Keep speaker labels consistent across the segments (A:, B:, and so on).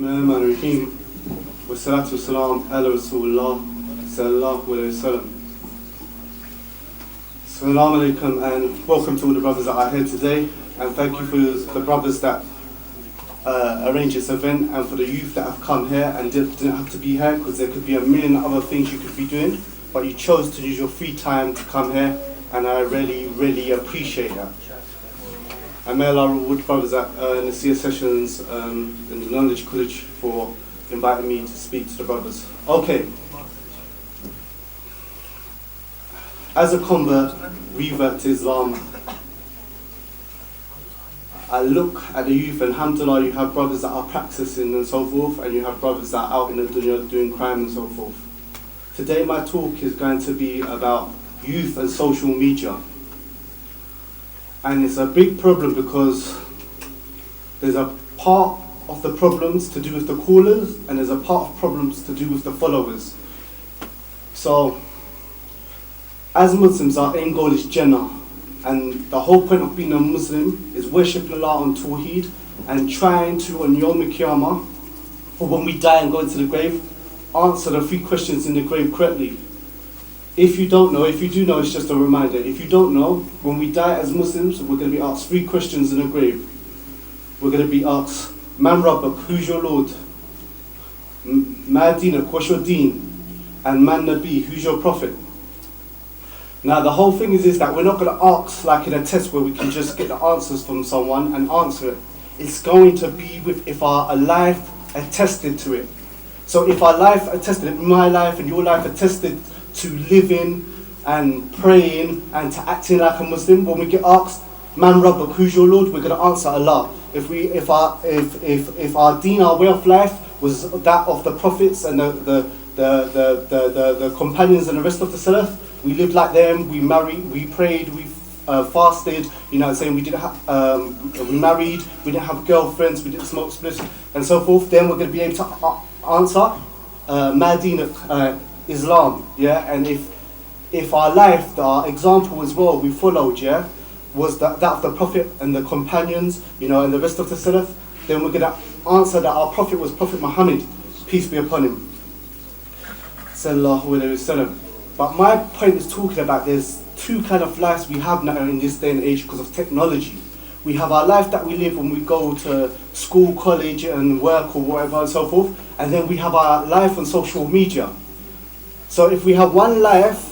A: Bismillahirrahmanirrahim. Wassalatu wassalam ala Rasulullah sallallahu alayhi wasallam. Assalamu alaikum and welcome to all the brothers that are here today, and thank you for the brothers that arranged this event, and for the youth that have come here and didn't have to be here because there could be a million other things you could be doing, but you chose to use your free time to come here, and I really appreciate that. And may Allah reward brothers at Nasir Sessions in the Knowledge College for inviting me to speak to the brothers. Okay. As a convert, revert to Islam, I look at the youth, and alhamdulillah, you have brothers that are practicing and so forth, and you have brothers that are out in the dunya doing crime and so forth. Today my talk is going to be about youth and social media. And it's a big problem because there's a part of the problems to do with the callers, and there's a part of problems to do with the followers. So, as Muslims, our aim goal is Jannah, and the whole point of being a Muslim is worshipping Allah on Tawheed and trying to, on Yawm al-Qiyamah, or when we die and go into the grave, answer the 3 questions in the grave correctly. If you don't know, if you do know, it's just a reminder. If you don't know, when we die as Muslims, we're going to be asked 3 questions in the grave. We're going to be asked, Man Rabbak, who's your Lord? Ma Dinak, what's your deen? And Man Nabi, who's your prophet? Now the whole thing is that we're not going to ask like in a test where we can just get the answers from someone and answer it. It's going to be with if our life attested to it. So if our life attested, my life and your life attested to living and praying and to acting like a Muslim, when we get asked, Man Rabbak, who's your Lord? We're going to answer Allah. If our deen, our way of life was that of the prophets and the companions and the rest of the Salaf, we lived like them, we married, we prayed, we fasted, saying we didn't have, we married, we didn't have girlfriends, we didn't smoke spliffs and so forth, then we're going to be able to answer Ma Dinak, Islam, yeah. And if our life, our example as well, we followed, yeah, was that of the Prophet and the companions, and the rest of the Salaf, then we're going to answer that our Prophet was Prophet Muhammad, peace be upon him, sallallahu alayhi wasallam. But my point is talking about there's 2 kind of lives we have now in this day and age because of technology. We have our life that we live when we go to school, college and work or whatever and so forth, and then we have our life on social media. So if we have one life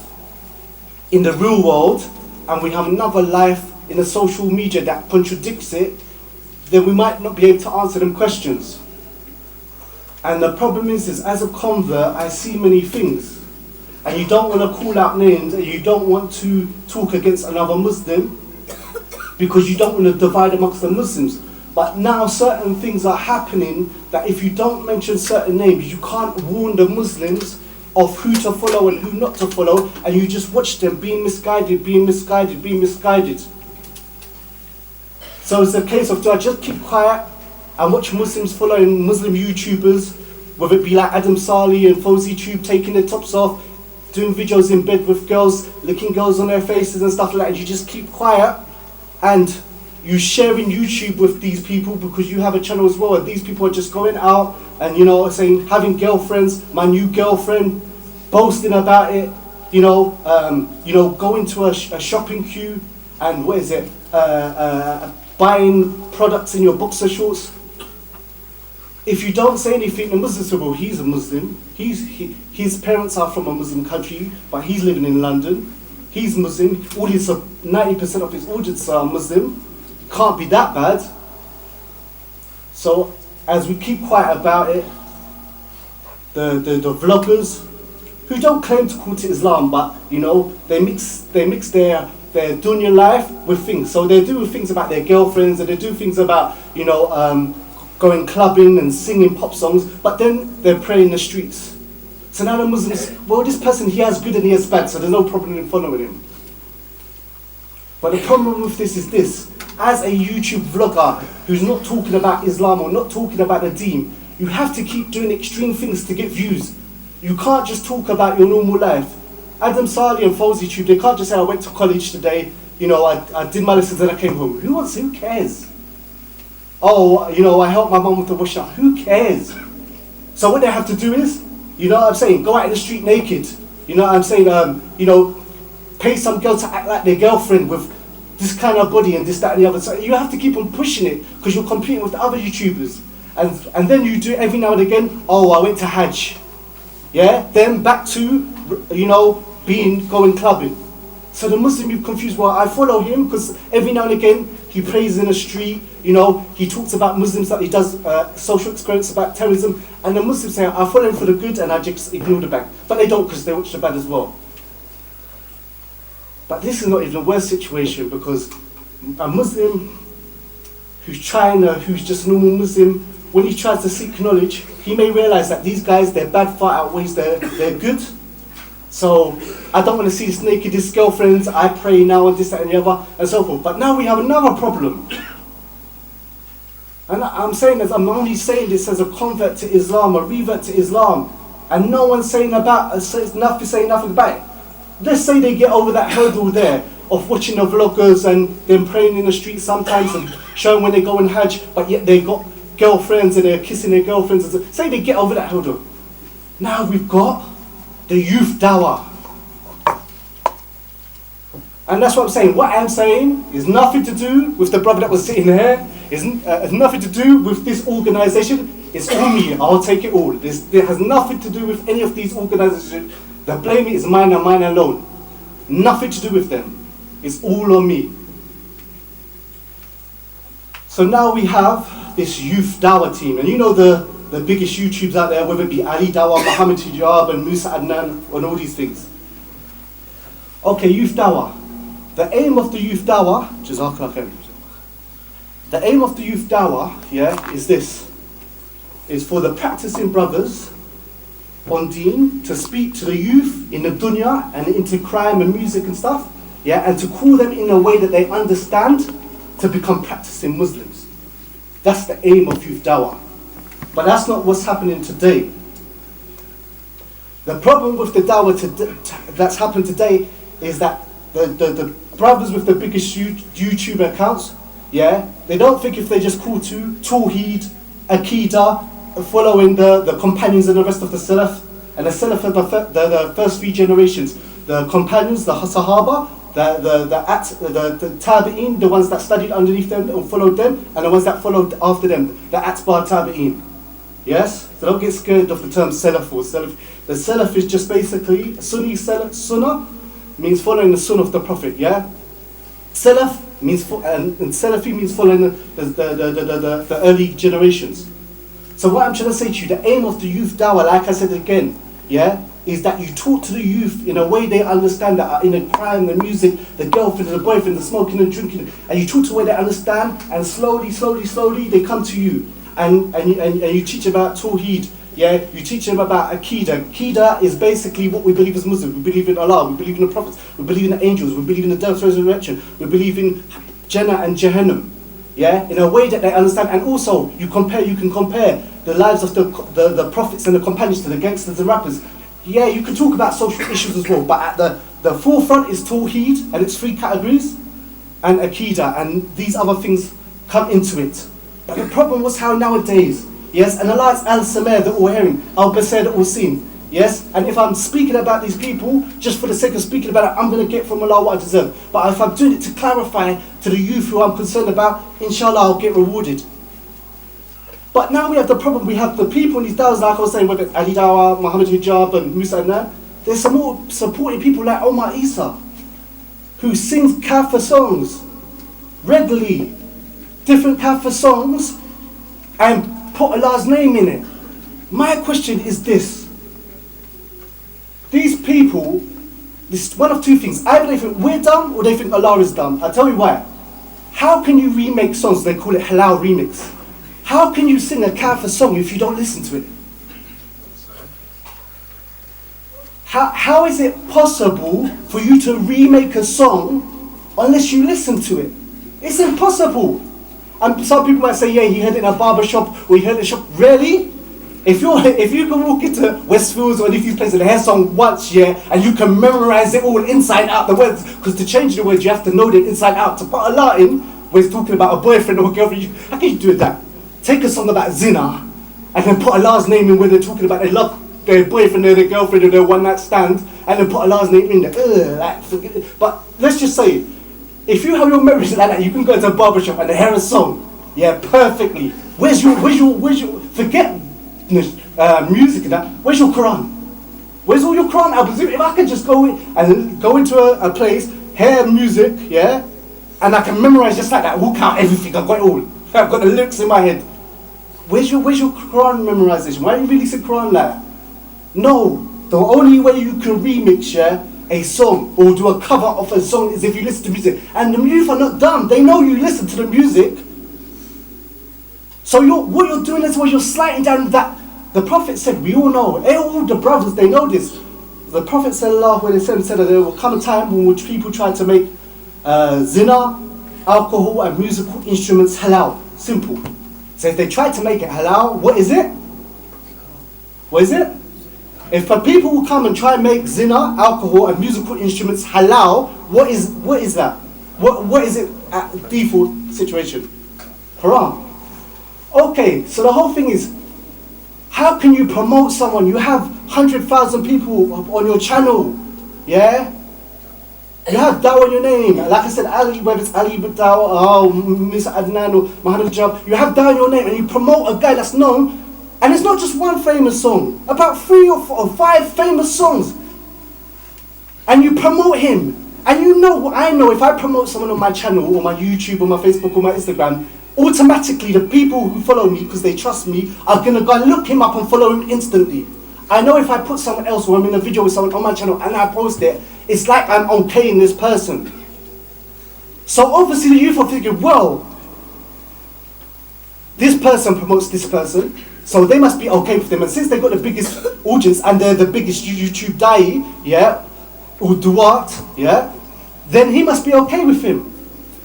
A: in the real world and we have another life in the social media that contradicts it, then we might not be able to answer them questions. And the problem is as a convert, I see many things. And you don't want to call out names, and you don't want to talk against another Muslim because you don't want to divide amongst the Muslims. But now certain things are happening that if you don't mention certain names, you can't warn the Muslims of who to follow and who not to follow, and you just watch them being misguided. So it's a case of, do I just keep quiet and watch Muslims following Muslim YouTubers, whether it be like Adam Salih and Fawzi Tube taking their tops off, doing videos in bed with girls, licking girls on their faces and stuff like that, and you just keep quiet, and you sharing YouTube with these people because you have a channel as well, and these people are just going out and saying, having girlfriends, my new girlfriend, boasting about it, going to a shopping queue and buying products in your boxer shorts. If you don't say anything, the Muslims say, well, he's a Muslim. His parents are from a Muslim country, but he's living in London. He's Muslim. 90% of his audience are Muslim. Can't be that bad. So as we keep quiet about it, the vloggers who don't claim to call to Islam, but they mix their dunya life with things. So they do things about their girlfriends, and they do things about going clubbing and singing pop songs, but then they're praying in the streets. So now the Muslims, well, this person, he has good and he has bad, so there's no problem in following him. But the problem with this is this: as a YouTube vlogger who's not talking about Islam or not talking about the deen, you have to keep doing extreme things to get views. You can't just talk about your normal life. Adam Salih and Fawzi Tube, they can't just say, I went to college today, I did my lessons and I came home. Who cares? Oh, I helped my mum with the washing up. Who cares? So what they have to do is, what I'm saying, go out in the street naked. You know what I'm saying? Pay some girl to act like their girlfriend with this kind of body and this, that, and the other. So you have to keep on pushing it because you're competing with the other YouTubers. And then you do it every now and again. Oh, I went to Hajj. Yeah? Then back to, going clubbing. So the Muslim, you're confused. Well, I follow him because every now and again he prays in the street. He talks about Muslims, that he does social experiments about terrorism. And the Muslims say, I follow him for the good and I just ignore the bad. But they don't, because they watch the bad as well. But this is not even a worse situation, because a Muslim who's just a normal Muslim, when he tries to seek knowledge, he may realize that these guys, their bad far outweighs their good. So I don't want to see this naked, this girlfriends, I pray now and this, that and the other, and so forth. But now we have another problem. And I'm only saying this as a convert to Islam, a revert to Islam, and no one's saying nothing about it. Let's say they get over that hurdle there of watching the vloggers and them praying in the street sometimes and showing when they go in Hajj, but yet they got girlfriends and they're kissing their girlfriends. Say they get over that hurdle. Now we've got the youth dawah. And that's what I'm saying. What I'm saying is nothing to do with the brother that was sitting here. It's nothing to do with this organisation. It's all me. I'll take it all. There has nothing to do with any of these organisations. The blame is mine and mine alone. Nothing to do with them. It's all on me. So now we have this youth dawah team. And the biggest YouTubes out there, whether it be Ali Dawah, Muhammad Hijab and Musa Adnan and all these things. Okay, youth dawah. The aim of the youth dawah, the aim of the youth dawah, is this. Is for the practicing brothers on deen to speak to the youth in the dunya and into crime and music and stuff, and to call them in a way that they understand to become practicing Muslims. That's the aim of youth dawah. But that's not what's happening today. The problem with the dawah that's happened today is that the brothers with the biggest YouTube accounts, they don't think if they just call to Tawheed, Aqidah, following the companions and the rest of the Salaf, and the Salaf are the first three generations, the companions, the Sahaba, the Tabi'een, the ones that studied underneath them and followed them, and the ones that followed after them, the Atba Tabi'een. Yes? So don't get scared of the term Salaf or Salaf. The Salaf is just basically, Sunni Salaf, Sunnah means following the Sunnah of the Prophet, Salaf means, and Salafi means following the early generations. So what I'm trying to say to you, the aim of the youth dawah, like I said again, is that you talk to the youth in a way they understand, that are in the crime, the music, the girlfriend, the boyfriend, the smoking and drinking, and you talk to the way they understand, and slowly they come to you, and you teach about Tawheed, you teach them about Aqidah. Aqidah is basically what we believe as Muslims. We believe in Allah, we believe in the prophets, we believe in the angels, we believe in the death, resurrection, we believe in Jannah and Jahannam. In a way that they understand, and also you can compare the lives of the prophets and the companions to the gangsters and rappers. You can talk about social issues as well, but at the forefront is Tawheed and its three categories, and Aqidah, and these other things come into it. But the problem was how nowadays, and Allah is Al-Samir, the all-hearing, Al-Basir, the all-seeing. And if I'm speaking about these people, just for the sake of speaking about it, I'm going to get from Allah what I deserve. But if I'm doing it to clarify to the youth who I'm concerned about, inshallah I'll get rewarded. But now we have the problem, we have the people in these dawahs, like I was saying, whether it's Ali Dawah, Muhammad Hijab and Musa Adnan, there's some more supporting people like Omar Isa, who sings Kafir songs regularly, different Kafir songs, and put Allah's name in it. My question is this. These people, this one of two things. Either they think we're dumb or they think Allah is dumb. I'll tell you why. How can you remake songs? They call it halal remix. How can you sing a Kafir song if you don't listen to it? How is it possible for you to remake a song unless you listen to it? It's impossible. And some people might say, he heard it in a barber shop or he heard it in a shop. Really? If you can walk into Westfields or any of these places and hear a song once, and you can memorize it all inside out, the words, because to change the words you have to know them inside out. To put Allah in, where he's talking about a boyfriend or a girlfriend. How can you do that? Take a song about zina and then put Allah's name in where they're talking about they love their boyfriend or their girlfriend or their one night stand, and then put Allah's name in there. But let's just say, if you have your memories like that, you can go to a barbershop and they hear a song, yeah, perfectly. Where's your forget music and that? Where's your Quran? Where's all your Quran albums? If I could just go into a place, hear music, yeah, and I can memorize just like that, walk out everything, I've got it all. I've got the lyrics in my head. Where's your Quran memorization? Why are you releasing Quran like that? No, the only way you can remix, yeah, a song or do a cover of a song is if you listen to music. And the youth are not dumb. They know you listen to the music. So what you're doing is you're sliding down that. The Prophet said, we all know, all the brothers, they know this. The Prophet said that there will come a time in which people try to make zina, alcohol and musical instruments halal. Simple. So if they try to make it halal, what is it? What is it? If people will come and try and make zina, alcohol and musical instruments halal, what is that? What is it at default situation? Haram. Okay, so the whole thing is, how can you promote someone? You have 100,000 people on your channel, yeah? You have Dawah in your name. Like I said, Ali, whether it's Ali ibn Dawah, or Mr. Adnan or Muhammad Jab, you have Dawah in your name and you promote a guy that's known. And it's not just one famous song, about 3 or 5 famous songs. And you promote him. And you know what I know, if I promote someone on my channel or my YouTube or my Facebook or my Instagram, automatically the people who follow me, because they trust me, are going to go and look him up and follow him instantly. I know if I put someone else or I'm in a video with someone on my channel and I post it, it's like I'm okaying this person. So obviously the youth are thinking, well, this person promotes this person, so they must be okay with them. And since they've got the biggest audience and they're the biggest YouTube da'i, yeah, or duat, yeah, then he must be okay with him.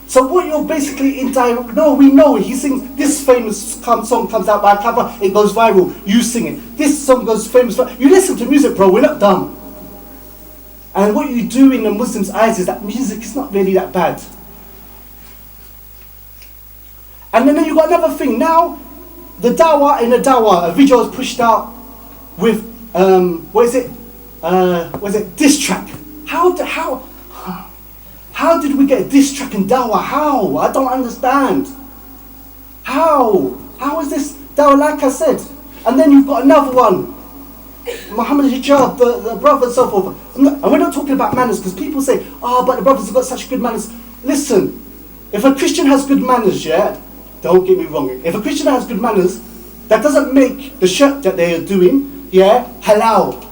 A: So what you're basically no, we know it. He sings this famous song comes out by a cover, it goes viral. You sing it. This song goes famous. You listen to music, bro. We're not dumb. And what you do in the Muslims' eyes is that music is not really that bad. And then you got another thing. Now, the dawah in a dawah, a video is pushed out with diss track. How did we get a diss track in dawah? How? I don't understand. How is this dawah like I said? And then you've got another one. Muhammad Hijab, the brother and so forth. And we're not talking about manners because people say, but the brothers have got such good manners. Listen, if a Christian has good manners, yeah, don't get me wrong. If a Christian has good manners, that doesn't make the shirk that they are doing, yeah, halal.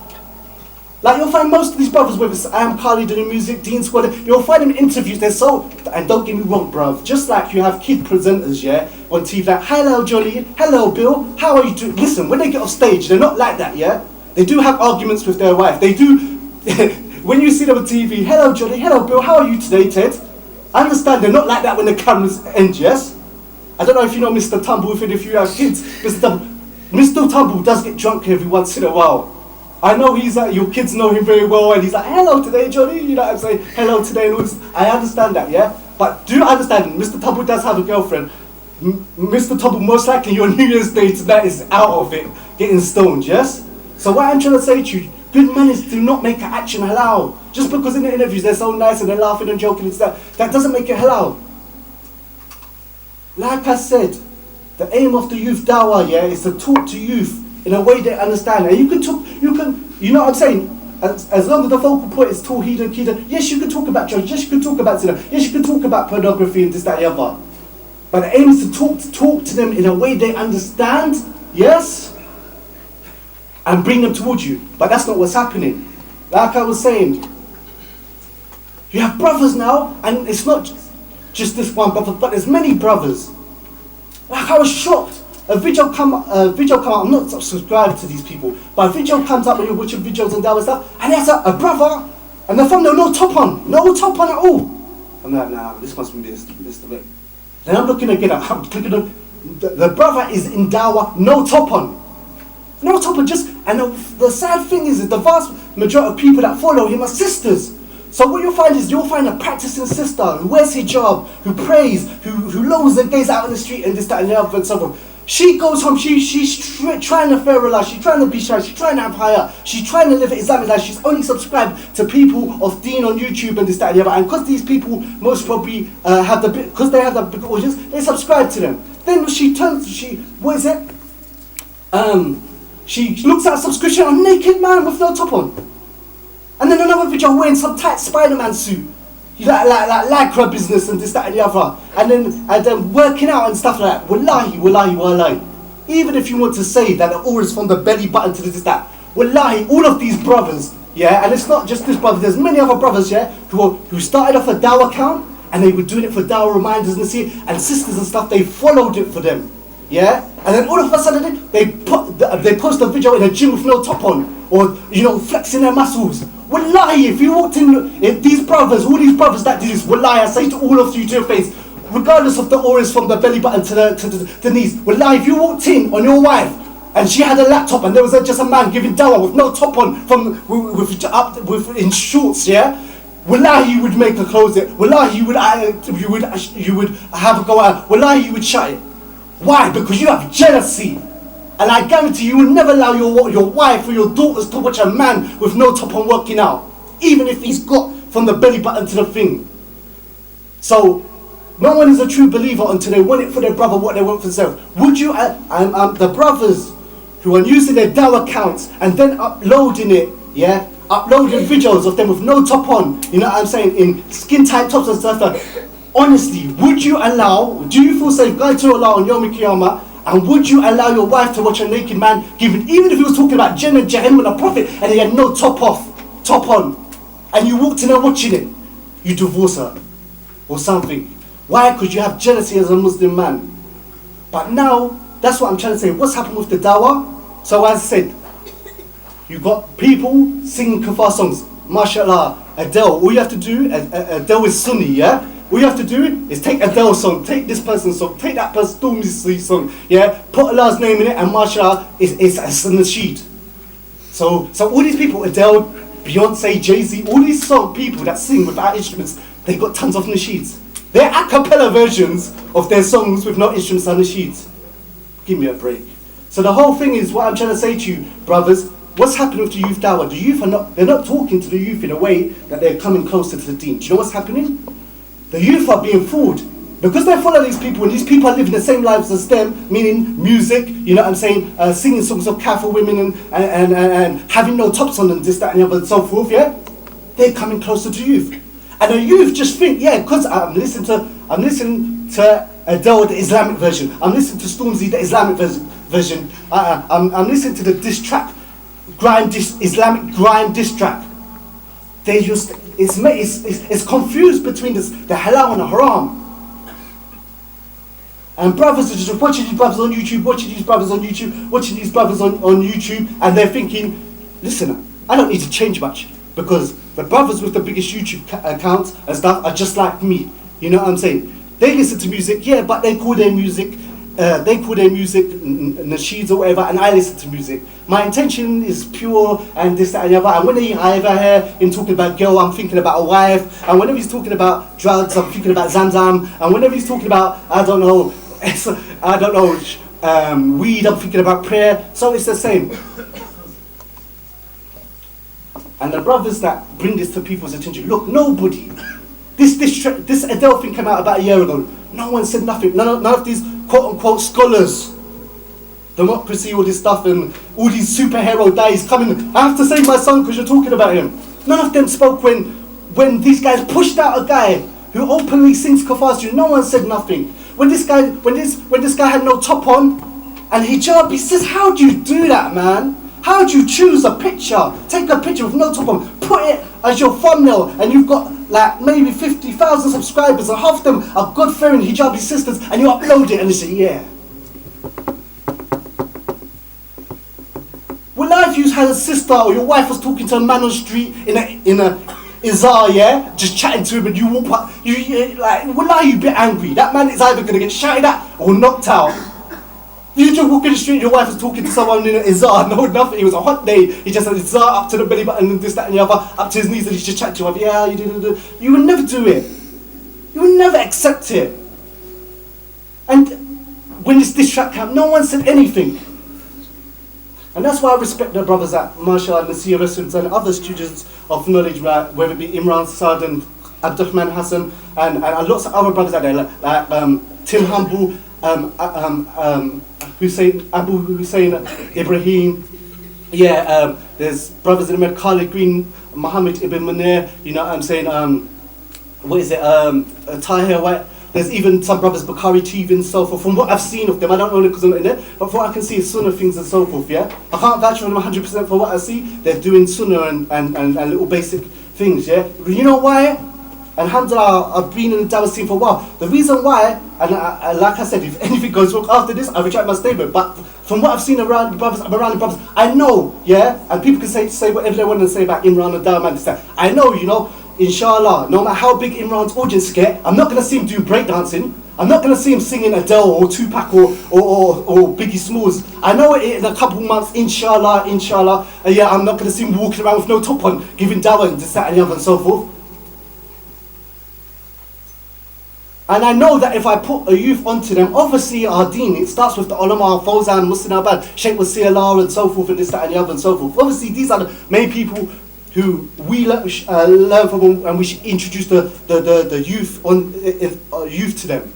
A: Like you'll find most of these brothers, whether it's I Am Khalid doing music, Dean Squad, you'll find them in interviews, they're so, and don't get me wrong, bruv, just like you have kid presenters, yeah, on TV, like, hello Johnny, hello Bill, how are you doing? Listen, when they get off stage, they're not like that, yeah? They do have arguments with their wife. They do, when you see them on TV, hello Johnny, hello Bill, how are you today, Ted? I understand they're not like that when the cameras end, yes? I don't know if you know Mr. Tumble, if you have kids, Mr. Tumble does get drunk every once in a while. I know he's like, your kids know him very well, and he's like, hello today, Johnny, you know what I'm saying, hello today, and all this. I understand that, yeah? But do understand, Mr. Tumble does have a girlfriend. Mr. Tumble, most likely your New Year's Day tonight is out of it, getting stoned, yes? So what I'm trying to say to you, good manners do not make an action halal. Just because in the interviews they're so nice and they're laughing and joking and stuff, that doesn't make it halal. Like I said, the aim of the youth dawah, yeah, is to talk to youth in a way they understand. And you know what I'm saying? As long as the focal point is tawheed and qidah, yes, you can talk about drugs, yes, you can talk about zina, yes, you can talk about pornography and this, that, and the other. But the aim is to talk to them in a way they understand, yes, and bring them towards you. But that's not what's happening. Like I was saying, you have brothers now, and it's not just this one brother, but there's many brothers. Like I was shocked. A video come out, I'm not subscribed to these people, but a video comes up when you're watching videos and that stuff, and there's a brother, and the thumbnail, no top on at all. I'm like, nah, this must be this the way. Then I'm looking again, I'm clicking on, the brother is in dawah, no top on, just, and the sad thing is that the vast majority of people that follow him are sisters. So what you'll find is you'll find a practicing sister who wears hijab, who prays, who lowers and gays out in the street and this, that and the other and so forth. She goes home, she's trying to fair life, she's trying to be shy, she's trying to have higher, she's trying to live an Islamic life, she's only subscribed to people of deen on YouTube and this, that and the other. And because these people most probably because they have the big audience, they subscribe to them. Then she looks at a subscription, a naked man with no top on. And then another video wearing some tight Spider-Man suit. Like lycra business and this, that and the other. And then working out and stuff like that. Wallahi. Even if you want to say that it all is from the belly button to this, that. Wallahi, all of these brothers, yeah, and it's not just this brother, there's many other brothers, yeah, who started off a dawah account, and they were doing it for dawah reminders and sisters and stuff, they followed it for them. Yeah? And then all of a sudden they post a video in a gym with no top on. Or, flexing their muscles. Wallahi, if you walked in, all these brothers that do this, wallahi, I say to all of you to your face, regardless of the auras from the belly button to the knees, wallahi, if you walked in on your wife and she had a laptop and there was just a man giving dawah with no top on, in shorts, yeah? Wallahi, you would make her close it. Wallahi, you would have a go out. Wallahi, you would shut it. Why? Because you have jealousy. And I guarantee you will never allow your wife or your daughters to watch a man with no top on working out. Even if he's got from the belly button to the thing. So, no one is a true believer until they want it for their brother what they want for themselves. Would you, the brothers who are using their dawah accounts and then uploading it, yeah? Uploading videos of them with no top on, you know what I'm saying, in skin tight tops and stuff. Honestly, do you feel safe going to Allah on Yawm al-Qiyamah, and would you allow your wife to watch a naked man even if he was talking about Jannah, Jahannam and a prophet and he had no top on, and you walked in and watching it, you divorce her or something. Why? Because you have jealousy as a Muslim man. But now, that's what I'm trying to say. What's happened with the dawah? So as I said, you got people singing kafar songs. MashaAllah, Adele, all you have to do, Adele is Sunni, yeah? All you have to do is take Adele's song, take this person's song, take that person's Stormzy's song, yeah? Put Allah's name in it and mashallah, it's a nasheed. So all these people, Adele, Beyonce, Jay-Z, all these people that sing without instruments, they got tons of nasheeds. They're a cappella versions of their songs with no instruments and nasheeds. Give me a break. So the whole thing is, what I'm trying to say to you, brothers, what's happening with the youth dawah? The youth they're not talking to the youth in a way that they're coming closer to the deen. Do you know what's happening? The youth are being fooled because they follow these people, and these people are living the same lives as them, meaning music, you know what I'm saying, singing songs of kafir women and having no tops on and this, that and the other and so forth, yeah? They're coming closer to youth. And the youth just think, yeah, because I'm listening to Adele, the Islamic version, I'm listening to Stormzy, the Islamic version, I'm listening to the diss track, Islamic grime diss track. They just, it's confused between the halal and the haram. And brothers are just watching these brothers on YouTube, watching these brothers on YouTube, and they're thinking, listen, I don't need to change much, because the brothers with the biggest YouTube accounts and stuff are just like me. You know what I'm saying? They listen to music, yeah, but they call their music nasheeds or whatever, and I listen to music. My intention is pure and this, that and the other. And when I ever hear him talking about girl, I'm thinking about a wife. And whenever he's talking about drugs, I'm thinking about Zamzam. And whenever he's talking about, weed, I'm thinking about prayer. So it's the same. And the brothers that bring this to people's attention, look, nobody. This Adele thing came out about a year ago. No one said nothing. None of these quote-unquote scholars, democracy, all this stuff, and all these superhero guys coming, I have to save my son because you're talking about him. None of them spoke when these guys pushed out a guy who openly sings kafar. No one said nothing. When this guy had no top on and hijab, he says, how do you do that, man? How do you choose a picture? Take a picture with no top on, put it as your thumbnail, and you've got like maybe 50,000 subscribers, and half of them are God-fearing hijabi sisters, and you upload it and you say, yeah. Well, if you had a sister or your wife was talking to a man on the street in a izar, yeah, just chatting to him, and you walk up, you like, well, you a bit angry. That man is either going to get shouted at or knocked out. You just walk in the street, your wife was talking to someone in an izar, no nothing, it was a hot day, he just had izar up to the belly button and this, that and the other, up to his knees, and he just chat to your wife, yeah, you do. You would never do it. You would never accept it. And when it's this trap camp, no one said anything. And that's why I respect the brothers at Mashallah, Nasir Rasul and other students of knowledge, right, whether it be Imran Saad and Abdurrahman Hassan and lots of other brothers out there, like Tim Humble, Hussain, Abu Hussain, Ibrahim. Yeah, there's brothers in America, Khalid Green, Muhammad Ibn Munir, you know what I'm saying, Tahir White. There's even some brothers, Bukhari TV and so forth. From what I've seen of them, I don't know because I'm not in there, but from what I can see is sunnah things and so forth, yeah? I can't vouch for them 100% for what I see. They're doing sunnah and little basic things, yeah? You know why? Alhamdulillah, I've been in the Dawah scene for a while. The reason why, and like I said, if anything goes wrong after this, I retract my statement. But from what I've seen around the brothers, I know, yeah? And people can say whatever they want to say about Imran and Dawah, man, this, that. I know, you know, inshallah, no matter how big Imran's audience get, I'm not going to see him do breakdancing. I'm not going to see him singing Adele or Tupac or Biggie Smalls. I know it in a couple months, inshallah, yeah, I'm not going to see him walking around with no top on, giving Dawah and this, that and the other and so forth. And I know that if I put a youth onto them, obviously our deen, it starts with the ulama, Fawzan, Muslim Abad, Sheikh Wasi Allah and so forth and this, that and the other and so forth. Obviously these are the main people who we learn from, and we should introduce the youth to them.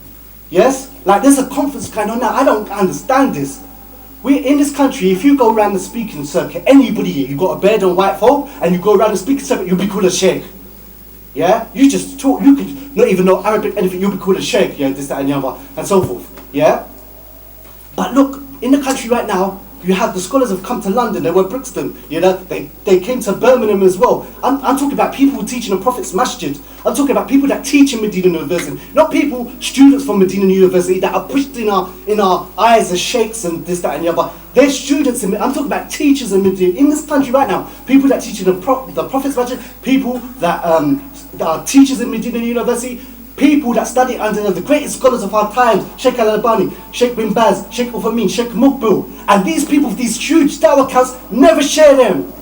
A: Yes? Like there's a conference going on now, I don't understand this. We in this country, if you go around the speaking circuit, anybody here, you got a beard on white folk, and you go around the speaking circuit, you'll be called a sheikh. Yeah? You just talk, you could not even know Arabic, anything, you'll be called a sheikh, yeah, this, that and the other, and so forth. Yeah? But look, in the country right now, you have the scholars have come to London, they were Brixton, you know, they came to Birmingham as well. I'm talking about people teaching the Prophet's Masjid. I'm talking about people that teach in Medina University, not people, students from Medina University that are pushed in our eyes as sheikhs and this, that and the other. They're students, I'm talking about teachers in Medina, in this country right now, people that teach in the Prophet's Masjid, people that are teachers in Medina University, people that study under the greatest scholars of our time, Sheikh Al-Albani, Sheikh Bin Baz, Sheikh Uthaymeen, Sheikh Muqbil, and these people with these huge dawah accounts never share them.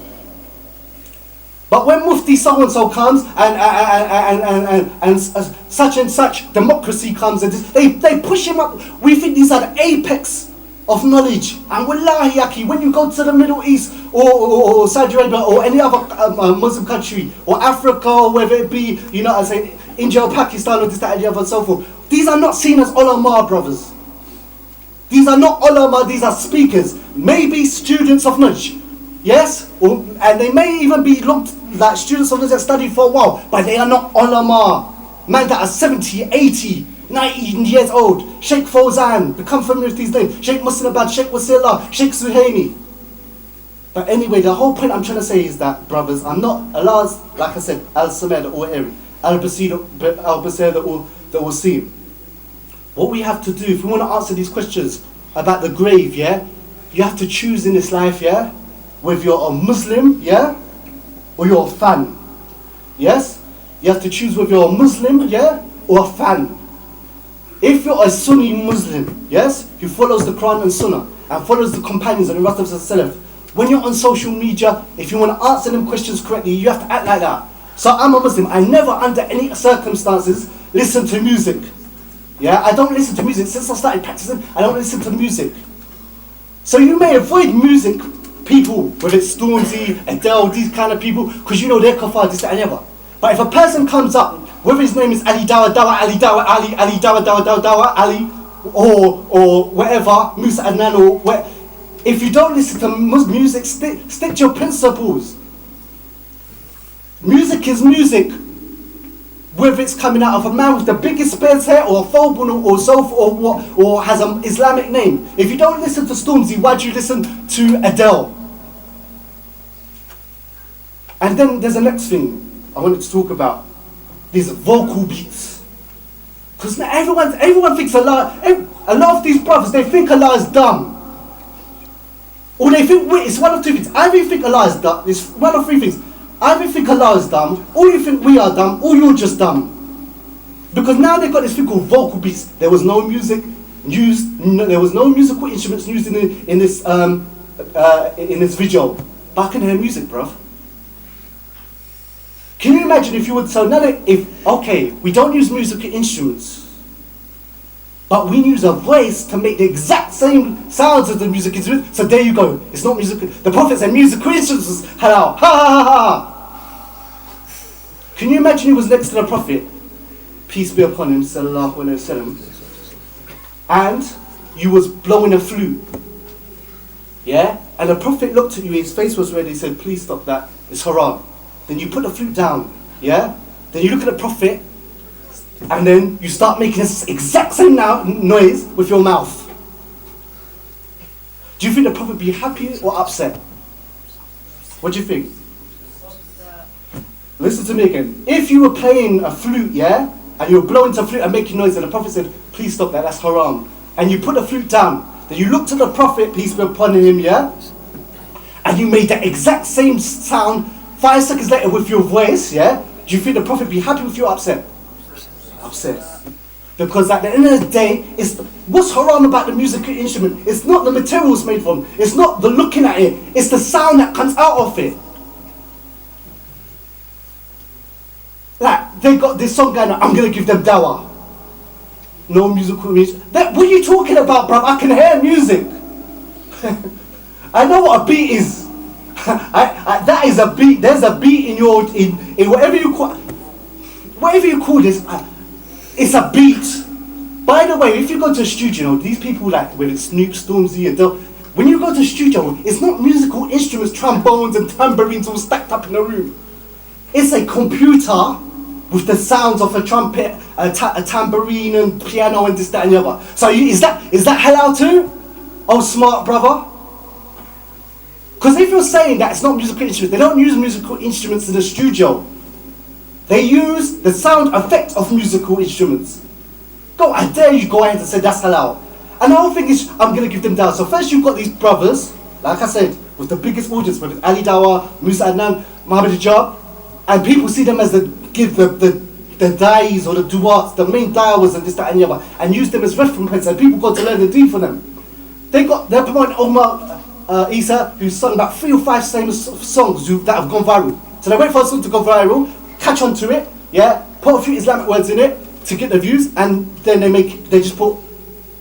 A: But when Mufti so-and-so comes and such and such democracy comes, and they push him up, we think these are the apex of knowledge. And wallahi yaki, when you go to the Middle East or Saudi Arabia or any other Muslim country or Africa or whether it be, you know, I say India or Pakistan or this, that and the other and so forth, these are not seen as ulama, brothers. These are not ulama, these are speakers, maybe students of knowledge, yes, and they may even be looked like students of knowledge that study for a while, but they are not ulama. Man that are 70, 80, 90 years old, Sheikh Fawzan, become familiar with these names, Sheikh Muslim Abad, Sheikh Wasila, Sheikh Suhaimi. But anyway, the whole point I'm trying to say is that, brothers, I'm not, Allah's, like I said, Al-Samad or Eri, Al-Basir, the All-Seeing. What we have to do, if we want to answer these questions about the grave, yeah, you have to choose in this life, yeah, whether you're a Muslim, yeah, or you're a fan. Yes? You have to choose whether you're a Muslim, yeah, or a fan. If you're a Sunni Muslim, yes, who follows the Quran and Sunnah, and follows the companions and the rest of the Salaf, when you're on social media, if you want to answer them questions correctly, you have to act like that. So I'm a Muslim, I never under any circumstances listen to music. Yeah, I don't listen to music. Since I started practicing, I don't listen to music. So you may avoid music people, whether it's Stormzy, Adele, these kind of people, because you know they're kafar, this, that and the other. But if a person comes up, whether his name is Ali Dawah, Ali Dawah, Ali Dawah, Ali, or whatever, Musa Adnan, or where, if you don't listen to music, stick to your principles. Music is music. Whether it's coming out of a man with the biggest spears hair or a phobon or so or has an Islamic name. If you don't listen to Stormzy, why do you listen to Adele? And then there's the next thing I wanted to talk about. These vocal beats. Because everyone thinks Allah, a lot of these brothers, they think Allah is dumb. Or they think, wait, it's one of two things. Either you think Allah is dumb, it's one of three things. Either you think Allah is dumb, or you think we are dumb, or you're just dumb. Because now they've got this thing called vocal beats. There was no music there was no musical instruments used in this video. But I can hear music, bruv. Can you imagine if you would, so now that okay, we don't use musical instruments, but we use a voice to make the exact same sounds as the music instruments. So there you go. It's not musical. The Prophet said musical instruments was halal. Ha ha ha ha. Can you imagine he was next to the Prophet, peace be upon him, sallallahu alaihi wasallam, and you was blowing a flute, yeah? And the Prophet looked at you, his face was red, he said, please stop that, it's haram. Then you put the flute down, yeah? Then you look at the Prophet, and then you start making this exact same noise with your mouth. Do you think the Prophet would be happy or upset? What do you think? Listen to me again. If you were playing a flute, yeah? And you were blowing to a flute and making noise, and the Prophet said, please stop that, that's haram. And you put the flute down. Then you looked at the Prophet, peace be upon him, yeah? And you made that exact same sound 5 seconds later with your voice, yeah? Do you think the Prophet would be happy with you or upset? Upset. Because at the end of the day, it's what's haram about the musical instrument. It's not the material it's made from. It's not the looking at it. It's the sound that comes out of it. Like, they got this song going on, I'm going to give them dawah. No musical music. What are you talking about, bruv? I can hear music. I know what a beat is. That is a beat. There's a beat in whatever you call this. It's a beat. By the way, if you go to a studio, these people like whether it's Snoop, Stormzy, and when you go to a studio, it's not musical instruments, trombones and tambourines all stacked up in the room. It's a computer with the sounds of a trumpet, a tambourine and piano and this, that and the other. So is that halal too? Oh, smart brother. Because if you're saying that it's not musical instruments, they don't use musical instruments in the studio. They use the sound effect of musical instruments. I dare you go ahead and say that's halal. And the whole thing is, I'm going to give them down. So first you've got these brothers, like I said, with the biggest audience, whether it's Ali Dawah, Musa Adnan, Muhammad Hijab, and people see them as the dais or the du'ats, the main dawahs and this, that and the other, and use them as reference points, and people got to learn the deen from them. They're promoting Omar Isa, who's sung about 3 or 5 famous songs that have gone viral. So they wait for a song to go viral, catch on to it, yeah, put a few Islamic words in it to get the views, and then they just put,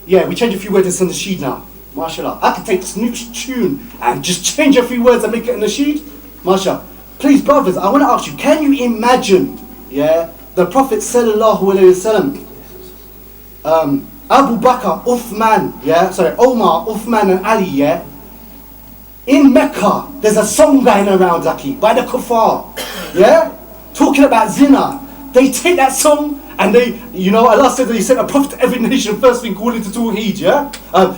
A: yeah, we change a few words, it's in the sheet now. MashaAllah. I could take Snoop's tune and just change a few words and make it in the sheet. MashaAllah. Please, brothers, I want to ask you, can you imagine, yeah, the Prophet sallallahu alaihi wasallam, Abu Bakr, Omar, Uthman and Ali, yeah? In Mecca, there's a song going around, Zaki, by the kuffar, yeah? Talking about zina. They take that song and Allah said that He sent a prophet to every nation, first thing calling to Tawheed, yeah?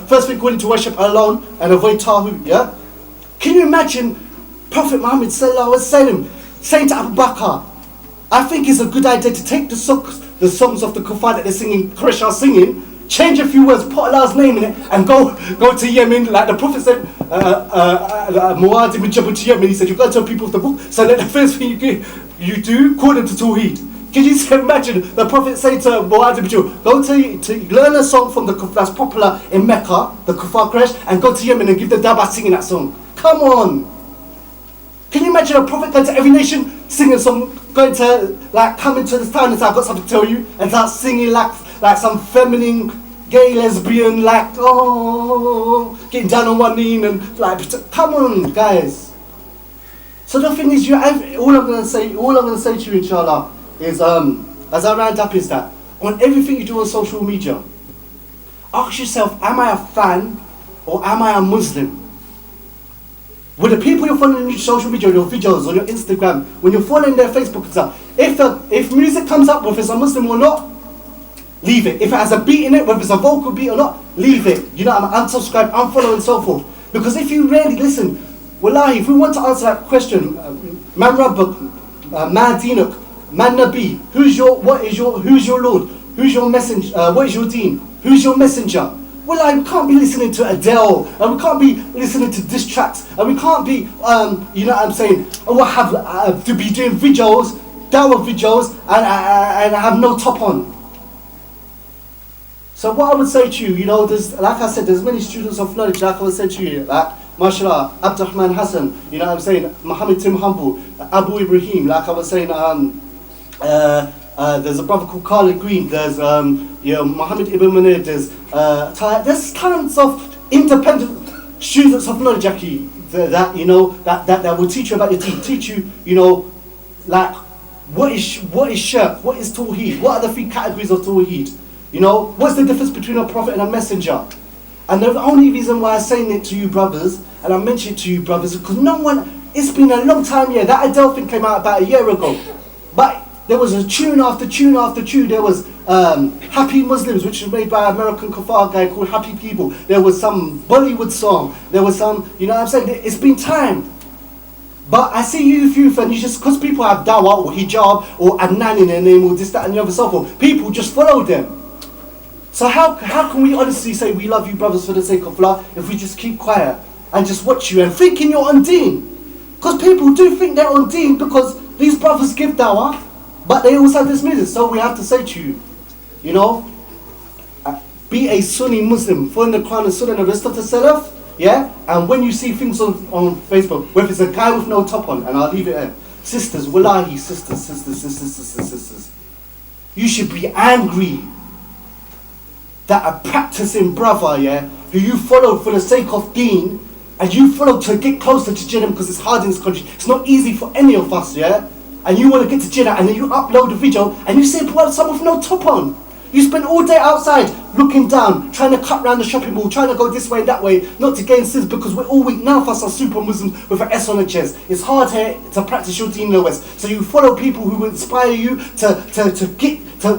A: First thing calling to worship alone and avoid Tahu, yeah? Can you imagine Prophet Muhammad sallallahu alaihi wasallam saying to Abu Bakr, I think it's a good idea to take the songs of the kuffar that they're singing, Quraysh are singing, change a few words, put Allah's name in it, and go to Yemen, like the Prophet said, Muad ibn Jabal to Yemen, he said, you go to people of the book, so let the first thing you do, call them to Tawheed. Can you imagine the Prophet saying to Muad ibn Jabal, go to learn a song from the kuffar that's popular in Mecca, the kuffar Quraysh, and go to Yemen and give the dawah singing that song. Come on! Can you imagine a prophet going to every nation, singing a song, going to, like, come into this town and say, I've got something to tell you, and start singing like some feminine, gay lesbian, like, oh, getting down on one knee and like, come on, guys. So the thing is, all I'm gonna say to you, inshallah, is as I round up, is that on everything you do on social media, ask yourself, am I a fan or am I a Muslim? With the people you're following on your social media, on your videos, on your Instagram, when you're following their Facebook and stuff, if music comes up, whether it's a Muslim or not, leave it. If it has a beat in it, whether it's a vocal beat or not, leave it. You know, I'm unsubscribe, unfollow and so forth. Because if you really listen, wallahi, if we want to answer that question, Man Rabbuk, Man Dinuk, Man Nabi, who's your Lord? Who's your messenger? What is your deen? Who's your messenger? Well, we can't be listening to Adele, and we can't be listening to diss tracks, and we can't be, you know what I'm saying, have to be doing videos, dawah videos, and have no top on. So So what I would say to you, there's, like I said, there's many students of knowledge, like I would say to you, like, mashallah, Abdurrahman Hassan, you know what I'm saying, Muhammad Tim Humble, Abu Ibrahim, like I was saying, there's a brother called Khalid Green, there's Muhammad Ibn Munir, there's tons of independent students of knowledge, Jackie, that will teach you about your deen, teach you, like, what is shirk, what is tawheed, what are the 3 categories of tawheed, what's the difference between a prophet and a messenger. And the only reason why I'm saying it to you brothers, and I mention it to you brothers, is because it's been a long time, that Adele thing came out about a year ago, but there was a tune after tune after tune. There was Happy Muslims, which was made by an American kafar guy called Happy People. There was some Bollywood song. There was some, what I'm saying, it's been time. But I see youth, and you just, because people have dawah or hijab or adnan in their name or this, that and the other, so forth, people just follow them. So how can we honestly say we love you brothers for the sake of Allah if we just keep quiet and just watch you and thinking you're on deen? Because people do think they're on deen because these brothers give dawah, but they also have this music. So we have to say to you, be a Sunni Muslim, follow the Quran and Sunnah and the rest of the Salaf, and when you see things on Facebook, whether it's a guy with no top on, and I'll leave it there, sisters, wallahi, sisters, you should be angry that a practicing brother, who you follow for the sake of deen, and you follow to get closer to Jannah because it's hard in this country, it's not easy for any of us, and you want to get to Jannah, and then you upload a video, and you say, well, someone with no top on. You spend all day outside, looking down, trying to cut around the shopping mall, trying to go this way and that way, not to gain sins, because we're all weak. None of us are super Muslims with an S on the chest. It's hard here to practice your deen in the West. So you follow people who inspire you to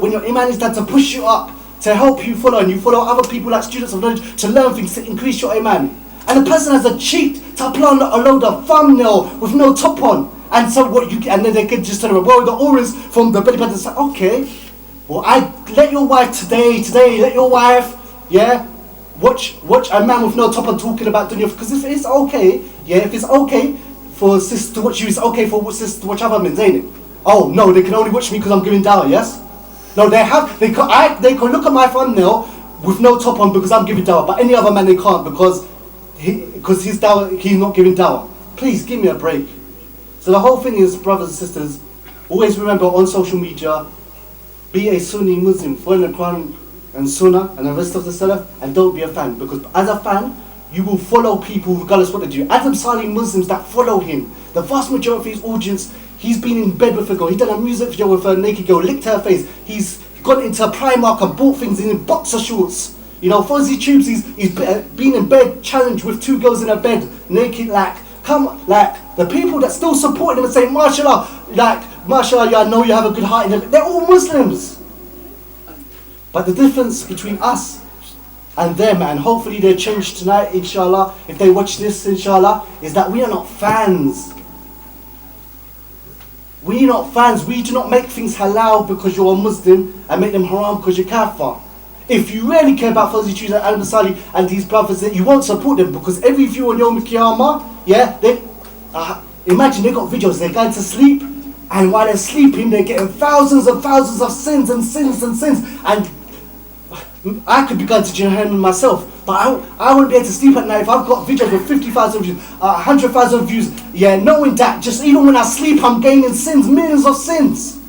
A: when your iman is done, to push you up, to help you follow, and you follow other people like students of knowledge to learn things, to increase your iman. And the person has a cheat to upload a load of thumbnail with no top on. And so and then they can just tell them, well, the auras from the belly button. Say, okay, well, let your wife today, let your wife, watch a man with no top on talking about dunya, because if it's okay, if it's okay for sis to watch you, it's okay for sis to watch other men, ain't it? Oh no, they can only watch me because I'm giving dawah, yes? No, they can look at my thumbnail with no top on because I'm giving dawah, but any other man they can't because he's not giving dawah. Please give me a break. So the whole thing is, brothers and sisters, always remember on social media, be a Sunni Muslim, follow the Quran and Sunnah and the rest of the Salaf, and don't be a fan, because as a fan, you will follow people regardless what they do. Adam Salih Muslims that follow him, the vast majority of his audience, he's been in bed with a girl, he's done a music video with a naked girl, licked her face, he's gone into a Primark and bought things in boxer shorts. Fuzzy Tubes, he's been in bed, challenged with 2 girls in a bed, naked, the people that still support him and say, mashallah, mashallah, I know you have a good heart, they're all Muslims. But the difference between us and them, and hopefully they change tonight, inshallah, if they watch this, inshallah, is that we are not fans. We are not fans. We do not make things halal because you're a Muslim and make them haram because you're kafir. If you really care about Fuzzy Tubes and Adam Salih and these brothers, you won't support them, because every view on Yom Qiyamah, imagine they got videos, they're going to sleep, and while they're sleeping, they're getting thousands and thousands of sins. And I could be going to Jahannam myself, but I wouldn't be able to sleep at night if I've got videos with 50,000 views, 100,000 views, knowing that just even when I sleep, I'm gaining sins, millions of sins.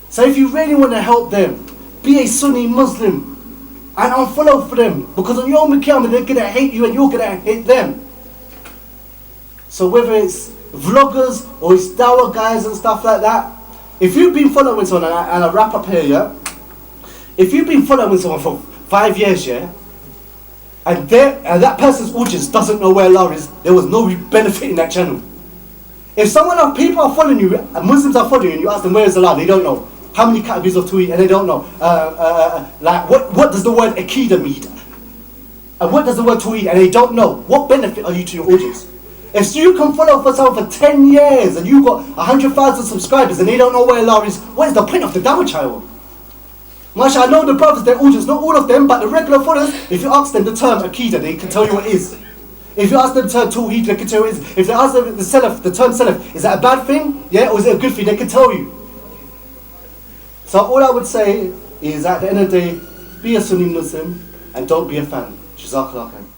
A: So if you really want to help them, be a Sunni Muslim and unfollow for them, because on Yom Qiyamah they're going to hate you and you're going to hate them. So whether it's vloggers or it's dawah guys and stuff like that, if you've been following someone, and I wrap up here, if you've been following someone for 5 years, and that person's audience doesn't know where Allah is, there was no benefit in that channel. If people are following you, and Muslims are following you, and you ask them where is Allah, they don't know. How many categories of Tawheed, and they don't know. What does the word Aqidah mean? And what does the word Tawheed, and they don't know. What benefit are you to your audience? If you can follow for someone for 10 years, and you've got 100,000 subscribers, and they don't know where Allah is, what is the point of the dawah channel? Masha, I know the brothers, their audience, not all of them, but the regular followers, if you ask them the term Aqidah, they can tell you what it is. If you ask them the term Tawheed, they can tell you what it is. If they ask them the term Salaf, is that a bad thing? Or is it a good thing? They can tell you. So all I would say is, at the end of the day, be a Sunni Muslim and don't be a fan. Jazakallah khair.